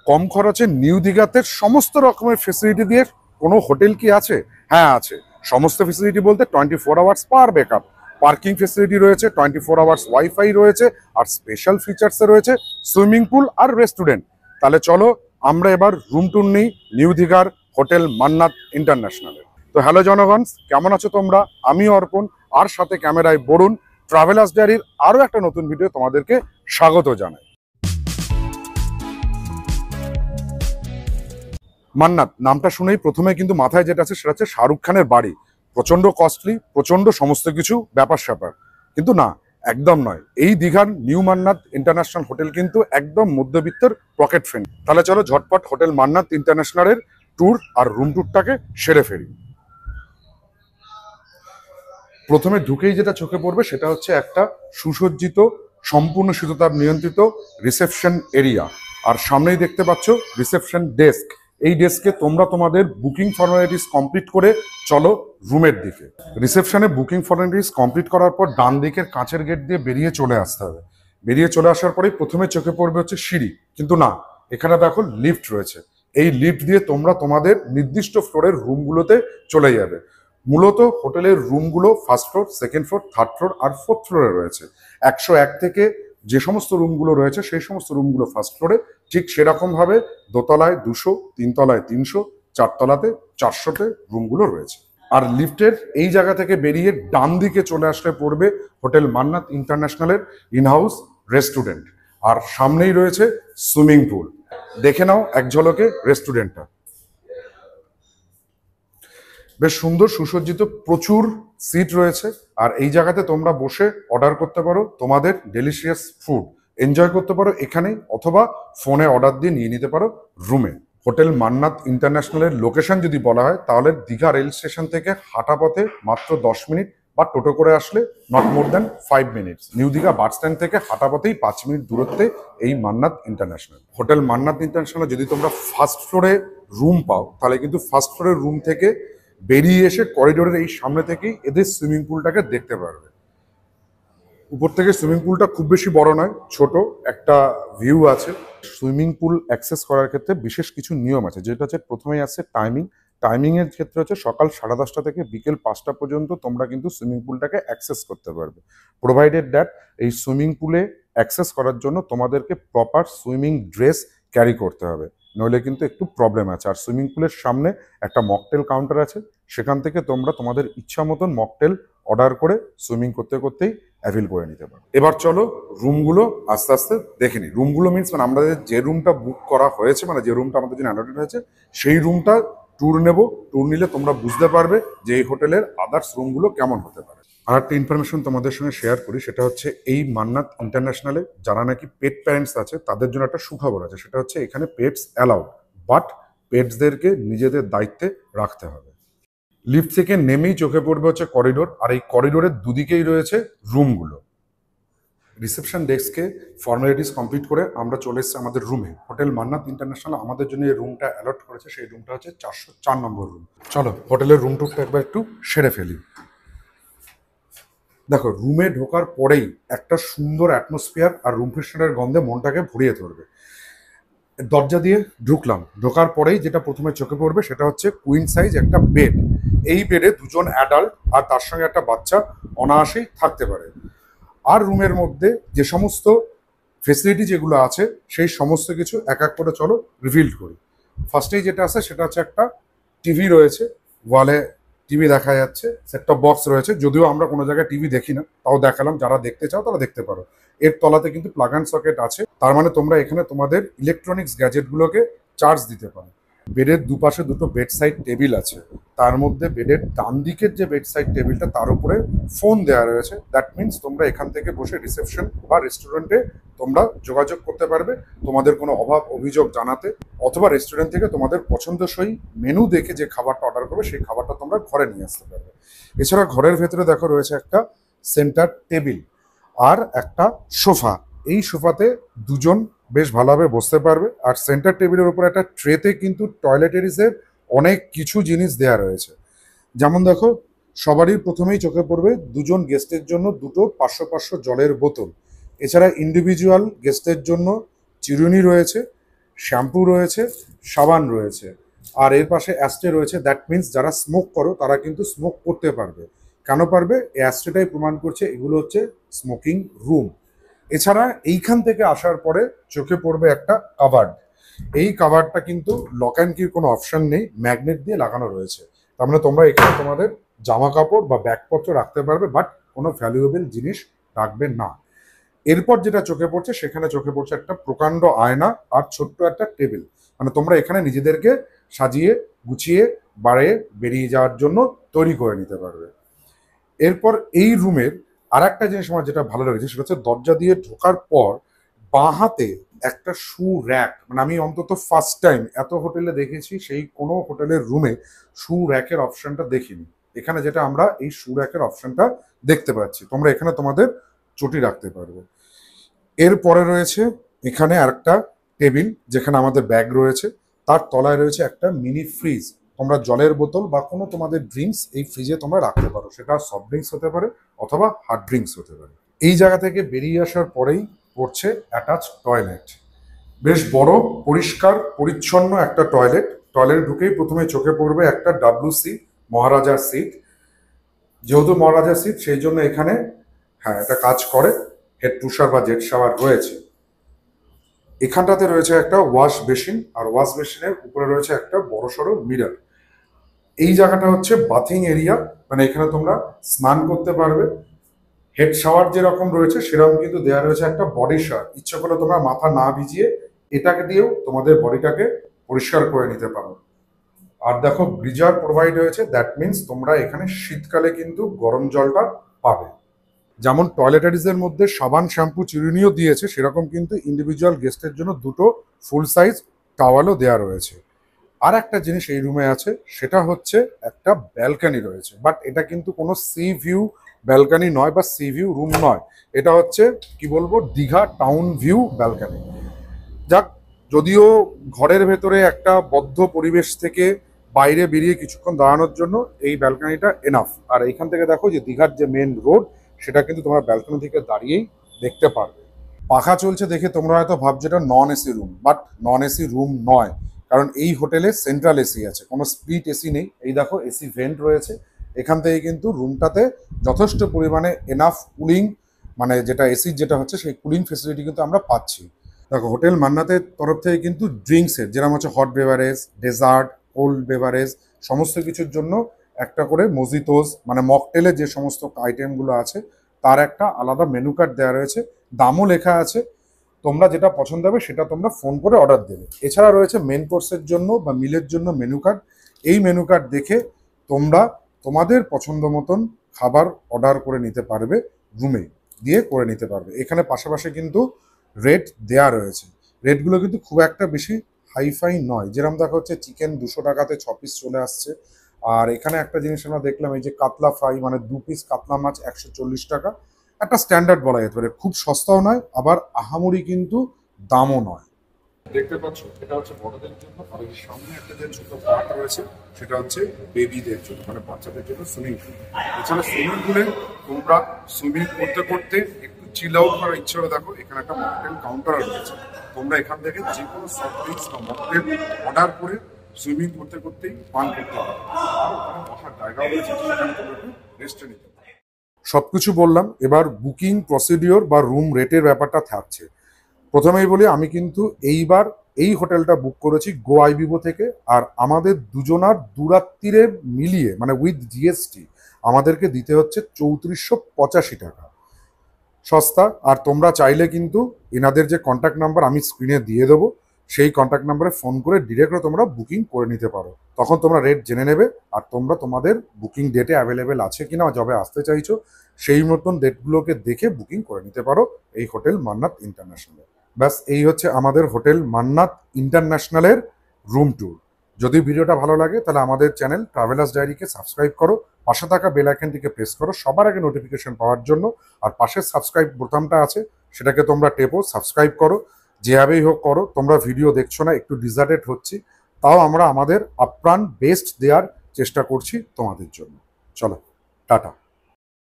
কম খরচে নিউ দীঘাতে সমস্ত রকমের ফেসিলিটি দিয়ে কোনো হোটেল কি আছে? হ্যাঁ আছে। সমস্ত ফেসিলিটি বলতে 24 hours power backup, parking facility রয়েছে, 24 আওয়ার্স ওয়াইফাই রয়েছে, আর স্পেশাল ফিচার্সে রয়েছে সুইমিং পুল আর রেস্টুরেন্ট। তাহলে চলো আমরা এবার রুম ট্যুর নিই নিউ দীঘার হোটেল মান্নাত ইন্টারন্যাশনালে। তো হ্যালো জনগণ, কেমন আছো তোমরা? আমি অর্পণ, আর সাথে ক্যামেরায় বরুণ। ট্রাভেলার্স ডায়েরির আরও একটা নতুন ভিডিও তোমাদেরকে স্বাগত জানাই। মান্নাত নামটা শুনেই প্রথমে কিন্তু মাথায় যেটা আছে সেটা হচ্ছে শাহরুখ খানের বাড়ি। প্রচন্ড কস্টলি, প্রচন্ড সমস্ত কিছু ব্যাপার স্যাপার, কিন্তু না, একদম নয়। এই দীঘার নিউ মান্নাত ইন্টারন্যাশনাল হোটেল কিন্তু একদম মধ্যবিত্তের পকেট ফ্রেন্ড। তাহলে চলো ঝটপট হোটেল মান্নাত ইন্টারন্যাশনালের ট্যুর আর রুম ট্যুরটাকে সেরে ফেলি। প্রথমে ঢুকেই যেটা চোখে পড়বে সেটা হচ্ছে একটা সুসজ্জিত, সম্পূর্ণ শীততাপ নিয়ন্ত্রিত রিসেপশন এরিয়া। আর সামনেই দেখতে পাচ্ছ রিসেপশন ডেস্ক। এই ডেস্কে তোমরা তোমাদের বুকিং ফর্মালিটিস কমপ্লিট করে চলো রুমের দিকে। রিসেপশনে বুকিং ফর্মালিটিস কমপ্লিট করার পর ডান দিকের কাঁচের গেট দিয়ে বেরিয়ে চলে আসতে হবে। বেরিয়ে চলে আসার পরেই প্রথমে চোখে পড়বে হচ্ছে সিঁড়ি, কিন্তু না, এখানে দেখো লিফট রয়েছে। এই লিফট দিয়ে তোমরা তোমাদের নির্দিষ্ট ফ্লোরের রুমগুলোতে চলে যাবে। মূলত হোটেলের রুমগুলো first floor, second floor, third floor আর ফোর্থ ফ্লোরে রয়েছে। 101 থেকে যে সমস্ত রুমগুলো রয়েছে সেই সমস্ত রুমগুলো ফার্স্ট ফ্লোরে, ঠিক সেরকমভাবে দোতলায় 200, তিনতলায় 300, চারতলাতে 400-তে রুমগুলো রয়েছে। আর লিফটের এই জায়গা থেকে বেরিয়ে ডান দিকে চলে আসলে পড়বে হোটেল মান্নাত ইন্টারন্যাশনালের ইনহাউস রেস্টুরেন্ট। আর সামনেই রয়েছে সুইমিং পুল। দেখে নাও এক ঝলকে রেস্টুরেন্টটা। বেশ সুন্দর সুসজ্জিত, প্রচুর সিট রয়েছে। আর এই জায়গাতে তোমরা বসে অর্ডার করতে পারো তোমাদের ডেলিশিয়াস ফুড, এনজয় করতে পারো এখানেই, অথবা ফোনে অর্ডার দিয়ে নিয়ে নিতে পারো রুমে। হোটেল মান্নাত ইন্টারন্যাশনালের লোকেশন যদি বলা হয় তাহলে দীঘা রেল স্টেশন থেকে হাঁটা পথে মাত্র 10 মিনিট, বা টোটো করে আসলে not more than 5 minutes. New Digha bus stand থেকে হাঁটা পথেই 5 মিনিট দূরত্বে এই মান্নাত ইন্টারন্যাশনাল। হোটেল মান্নাত ইন্টারন্যাশনাল যদি তোমরা ফার্স্ট ফ্লোরে রুম পাও তাহলে কিন্তু ফার্স্ট ফ্লোরের রুম থেকে বেরিয়ে এসে করিডোরের এই সামনে থেকেই এদের সুইমিং পুলটাকে দেখতে পারবে। উপর থেকে সুইমিং পুলটা খুব বেশি বড় নয়, ছোট একটা ভিউ আছে। সুইমিং পুল অ্যাক্সেস করার ক্ষেত্রে বিশেষ কিছু নিয়ম আছে, যেটা হচ্ছে প্রথমেই আছে টাইমিং এর ক্ষেত্রে হচ্ছে সকাল 10:30 থেকে বিকেল 5টা পর্যন্ত তোমরা কিন্তু সুইমিং পুলটাকে অ্যাক্সেস করতে পারবে। প্রোভাইডেড দ্যাট এই সুইমিং পুলে অ্যাক্সেস করার জন্য তোমাদেরকে প্রপার সুইমিং ড্রেস ক্যারি করতে হবে, নইলে কিন্তু একটু প্রবলেম আছে। আর সুইমিং পুলের সামনে একটা মকটেল কাউন্টার আছে, সেখান থেকে তোমরা তোমাদের ইচ্ছা মতন মকটেল অর্ডার করে সুইমিং করতে করতেই অ্যাভেল করে নিতে পারো। এবার চলো রুমগুলো আস্তে আস্তে দেখে নিই। রুমগুলো মিনস মানে আমাদের যে রুমটা বুক করা হয়েছে, মানে যে রুমটা আমাদের জন্য অ্যালটেড হয়েছে, সেই রুমটা ট্যুর নেব। ট্যুর নিলে তোমরা বুঝতে পারবে যে এই হোটেলের আদার্স রুমগুলো কেমন হতে পারে। আর একটা ইনফরমেশন তোমাদের সঙ্গে শেয়ার করি, সেটা হচ্ছে এই মান্নাত ইন্টারন্যাশনালে যারা নাকি পেট প্যারেন্টস আছে তাদের জন্য একটা সুখবর আছে। সেটা হচ্ছে এখানে পেটস অ্যালাউড, বাট পেটসদেরকে নিজেদের দায়িত্বে রাখতে হবে। লিফট থেকে নেমেই চোখে পড়বে হচ্ছে করিডোর, আর এই করিডোরের দুদিকেই রয়েছে রুমগুলো। রিসেপশন ডেস্কে ফর্মালিটিস কমপ্লিট করে আমরা চলে এসেছি আমাদের রুমে। হোটেল মান্নাত ইন্টারন্যাশনাল আমাদের জন্য এই রুমটা অ্যালট করেছে, সেই রুমটা হচ্ছে 404 নম্বর রুম। চলো হোটেলের রুম টুরটা একবার একটু সেরে ফেলি। দেখো, রুমে ঢোকার পরেই একটা সুন্দর অ্যাটমসফিয়ার আর রুম ফ্রেশনারের গন্ধে মনটাকে ভরিয়ে তুলবে। দরজা দিয়ে ঢুকলাম, ঢোকার পরেই যেটা প্রথমে চোখে পড়বে সেটা হচ্ছে কুইন সাইজ একটা বেড। এই বেডে 2জন অ্যাডাল্ট আর তার সঙ্গে একটা বাচ্চা অনায়াসেই থাকতে পারে। আর রুমের মধ্যে যে সমস্ত ফেসিলিটি যেগুলো আছে সেই সমস্ত কিছু এক এক করে চলো রিভিল করি। ফার্স্টেই যেটা আছে সেটা হচ্ছে একটা টিভি রয়েছে, ওয়ালে টিভি দেখা যাচ্ছে, সেটটপ বক্স রয়েছে। যদিও আমরা কোনো জায়গায় টিভি দেখি না, তাও দেখালাম, যারা দেখতে চাও তারা দেখতে পারো। এর তলাতে কিন্তু প্লাগ অ্যান্ড সকেট আছে, তার মানে তোমরা এখানে তোমাদের ইলেকট্রনিক্স গ্যাজেটগুলোকে চার্জ দিতে পারো। বেডের দুপাশে দুটো বেড সাইড টেবিল আছে, তার মধ্যে বেডের ডান দিকের যে বেড সাইড টেবিলটা তার উপরে ফোন দেওয়া রয়েছে। দ্যাট মিনস তোমরা এখান থেকে বসে রিসেপশন বা রেস্টুরেন্টে তোমরা যোগাযোগ করতে পারবে তোমাদের কোনো অভাব অভিযোগ জানাতে, অথবা রেস্টুরেন্ট থেকে তোমাদের পছন্দসই মেনু দেখে যে খাবারটা অর্ডার করবে সেই খাবারটা তোমরা ঘরে নিয়ে আসতে পারবে। এছাড়া ঘরের ভেতরে দেখো রয়েছে একটা সেন্টার টেবিল আর একটা সোফা। এই সোফাতে 2জন বেশ ভালোভাবে বসতে পারবে। আর সেন্টার টেবিলের উপর একটা ট্রেতে কিন্তু টয়লেটারিজের অনেক কিছু জিনিস দেওয়া রয়েছে। যেমন দেখো, সবারই প্রথমেই চোখে পড়বে 2জন গেস্টের জন্য 2টো 500 জলের বোতল। এছাড়া ইন্ডিভিজুয়াল গেস্টের জন্য চিরুনি রয়েছে, শ্যাম্পু রয়েছে, সাবান রয়েছে, আর এর পাশে অ্যাস্ট্রে রয়েছে। দ্যাট মিনস যারা স্মোক করো তারা কিন্তু স্মোক করতে পারবে। কেন পারবে? অ্যাস্ট্রেটাই প্রমাণ করছে এগুলো হচ্ছে স্মোকিং রুম। এছাড়া এইখান থেকে আসার পরে চোখে পড়বে একটা কাভার্ড। এই কাভার্ডটা কিন্তু লক অ্যান্ড কির কোনো অপশন নেই, ম্যাগনেট দিয়ে লাগানো রয়েছে। তার মানে তোমরা এখানে তোমাদের জামা কাপড় বা ব্যাগপত্র রাখতে পারবে, বাট কোনো ভ্যালুয়েবল জিনিস রাখবে না। এরপর যেটা চোখে পড়ছে, সেখানে চোখে পড়ছে একটা প্রকাণ্ড আয়না আর ছোট্ট একটা টেবিল। মানে তোমরা এখানে নিজেদেরকে সাজিয়ে গুছিয়ে বাড়িয়ে বেরিয়ে যাওয়ার জন্য তৈরি করে নিতে পারবে। এরপর এই রুমের আর একটা জিনিস আমার যেটা ভালো লেগেছে সেটা হচ্ছে দরজা দিয়ে ঢোকার পর বাঁ হাতে একটা শু র্যাক। মানে আমি অন্তত ফার্স্ট টাইম এত হোটেলে দেখেছি, সেই কোনো হোটেলের রুমে শু র্যাকের অপশনটা দেখিনি। এখানে যেটা আমরা এই শু র্যাকের অপশনটা দেখতে পাচ্ছি, তোমরা এখানে তোমাদের চটি রাখতে পারবে। এরপরে রয়েছে এখানে আরেকটা টেবিল যেখানে আমাদের ব্যাগ রয়েছে, তার তলায় রয়েছে একটা মিনি ফ্রিজ। তোমরা জলের বোতল বা কোনো তোমাদের ড্রিঙ্কস এই ফ্রিজে তোমরা রাখতে পারো, সেটা সফট ড্রিঙ্কস হতে পারে অথবা হার্ড ড্রিঙ্কস হতে পারে। এই জায়গা থেকে বেরিয়ে আসার পরেই পড়ছে অ্যাটাচ টয়লেট। বেশ বড়, পরিষ্কার পরিচ্ছন্ন একটা টয়লেট। টয়লেট ঢুকেই প্রথমে চোখে পড়বে একটা WC মহারাজার সিট। যেহেতু মহারাজার সিট সেই জন্য এখানে হ্যাঁ এটা কাজ করে, হেড পুশার বা জেট শাওয়ার রয়েছে। এখানটাতে রয়েছে একটা ওয়াশ বেসিন, আর ওয়াশ বেসিনের উপরে রয়েছে একটা বড়সড় মিরর। এই জায়গাটা হচ্ছে বাথিং এরিয়া, মানে এখানে তোমরা স্নান করতে পারবে। হেড শাওয়ার যেরকম রয়েছে সেরকম কিন্তু দেওয়া রয়েছে একটা বডি শাওয়ার। ইচ্ছা করে তোমরা মাথা না ভিজিয়ে এটাকে দিয়েও তোমাদের বডিটাকে পরিষ্কার করে নিতে পারো। আর দেখো গিজার প্রোভাইড হয়েছে, দ্যাট মিনস তোমরা এখানে শীতকালে কিন্তু গরম জলটা পাবে। যেমন টয়লেটারিজের মধ্যে সাবান, শ্যাম্পু, চিরুনিও দিয়েছে, সেরকম কিন্তু ইন্ডিভিজুয়াল গেস্টের জন্য দুটো ফুল সাইজ টাওয়ালও দেওয়া রয়েছে। আর একটা জিনিস এই রুমে আছে, সেটা হচ্ছে একটা ব্যালকানি রয়েছে, বাট এটা কিন্তু কোনো সি ভিউ ব্যালকানি নয় বা সি ভিউ রুম নয়। এটা হচ্ছে কি বলবো, দীঘা টাউন ভিউ ব্যালকানি। যাক, যদিও ঘরের ভেতরে একটা বদ্ধ পরিবেশ থেকে বাইরে বেরিয়ে কিছুক্ষণ দাঁড়ানোর জন্য এই ব্যালকানিটা এনাফ। আর এইখান থেকে দেখো যে দীঘার যে মেন রোড, সেটা কিন্তু তোমরা ব্যালকনি থেকে দাঁড়িয়েই দেখতে পারবে। পাখা চলছে দেখে তোমরা হয়তো ভাবছো এটা non AC room, but non AC room নয়, কারণ এই হোটেলে সেন্ট্রাল এসি আছে, কোনো স্প্লিট এসি নেই। এই দেখো এসি ভেন্ট রয়েছে, এখান থেকে কিন্তু রুমটাতে যথেষ্ট পরিমাণে এনাফ কুলিং, মানে যেটা এসির যেটা হচ্ছে সেই কুলিং ফেসিলিটি কিন্তু আমরা পাচ্ছি। দেখো হোটেল মান্নাতের তরফ থেকে কিন্তু ড্রিঙ্কসের যেরকম হচ্ছে hot beverage, dessert, cold beverage সমস্ত কিছুর জন্য একটা করে মজিটোস মানে মকটেলের যে সমস্ত আইটেমগুলো আছে তার একটা আলাদা মেনু কার্ড দেওয়া রয়েছে, দামও লেখা আছে। তোমরা যেটা পছন্দ হবে সেটা তোমরা ফোন করে অর্ডার দেবে। এছাড়া রয়েছে মেন কোর্সের জন্য বা মিলের জন্য মেনু কার্ড। এই মেনু কার্ড দেখে তোমরা তোমাদের পছন্দ মতন খাবার অর্ডার করে নিতে পারবে, রুমে দিয়ে করে নিতে পারবে। এখানে পাশাপাশি কিন্তু রেট দেয়া রয়েছে, রেটগুলো কিন্তু খুব একটা বেশি হাইফাই নয়। যেরকম দেখা হচ্ছে চিকেন 200 টাকাতে 6 পিস চলে আসছে। আর এখানে একটা জিনিস আমরা দেখলাম, এই যে কাতলা ফ্রাই মানে 2 পিস কাতলা মাছ 140 টাকা। একটা স্ট্যান্ডার্ড বলা যেতে পারে, খুব সস্তাও নয় আবার আহামরি কিন্তু দামও নয়। দেখতে পাচ্ছ এটা হচ্ছে বড়দের জন্য, আর এই সামনে একটা যে ছোট পার্ট রয়েছে সেটা হচ্ছে বেবিদের জন্য, মানে বাচ্চাদের জন্য সুইমিং পুল। এছাড়া সুইমিং পুলে তোমরা সুইমিং করতে করতে একটু চিল আউট করার ইচ্ছে হলে দেখো এখানে একটা মকটেল কাউন্টার রয়েছে। তোমরা এখান থেকে যে কোনো সফট ড্রিঙ্কস বা মকটেল অর্ডার করে সুইমিং করতে করতেই পান করতে পারবে। আর ওখানে বসার জায়গাও রয়েছে, সেখানে তোমরা একটু রেস্টে নিতে পারো। সবকিছু বললাম, এবার বুকিং প্রসিডিওর বা রুম রেটের ব্যাপারটা থাকছে। প্রথমেই বলি, আমি কিন্তু এইবার এই হোটেলটা বুক করেছি গো আইবিবো থেকে, আর আমাদের দুজনার দুরাত্রিরে মিলিয়ে মানে উইথ জিএসটি আমাদেরকে দিতে হচ্ছে 3485 টাকা, সস্তা। আর তোমরা চাইলে কিন্তু এনাদের যে কন্ট্যাক্ট নাম্বার আমি স্ক্রিনে দিয়ে দেবো, সেই কন্ট্যাক্ট নাম্বারে ফোন করে ডিরেক্টলি তোমরা বুকিং করে নিতে পারো। তখন তোমরা রেট জেনে নেবে, আর তোমরা তোমাদের বুকিং ডেটে অ্যাভেলেবেল আছে কিনা, যবে আসতে চাইছো সেই মতন ডেটগুলোকে দেখে বুকিং করে নিতে পারো এই হোটেল মান্নাত ইন্টারন্যাশনালে। ব্যাস, এই হচ্ছে আমাদের হোটেল মান্নাত ইন্টারন্যাশনালের রুম ট্যুর। যদি ভিডিওটা ভালো লাগে তাহলে আমাদের চ্যানেল ট্রাভেলার্স ডায়েরিকে সাবস্ক্রাইব করো, পাশে থাকা বেল আইকনটিকে প্রেস করো সবার আগে নোটিফিকেশন পাওয়ার জন্য। আর পাশে সাবস্ক্রাইব বোতামটা আছে, সেটাকে তোমরা টেপো, সাবস্ক্রাইব করো। যেভাবেই হোক করো, তোমরা ভিডিও দেখছো না, একটু ডিজার্টেড হচ্ছি, তাও আমরা আমাদের আপ্রাণ বেস্ট দেওয়ার চেষ্টা করছি তোমাদের জন্য। চলো, টাটা।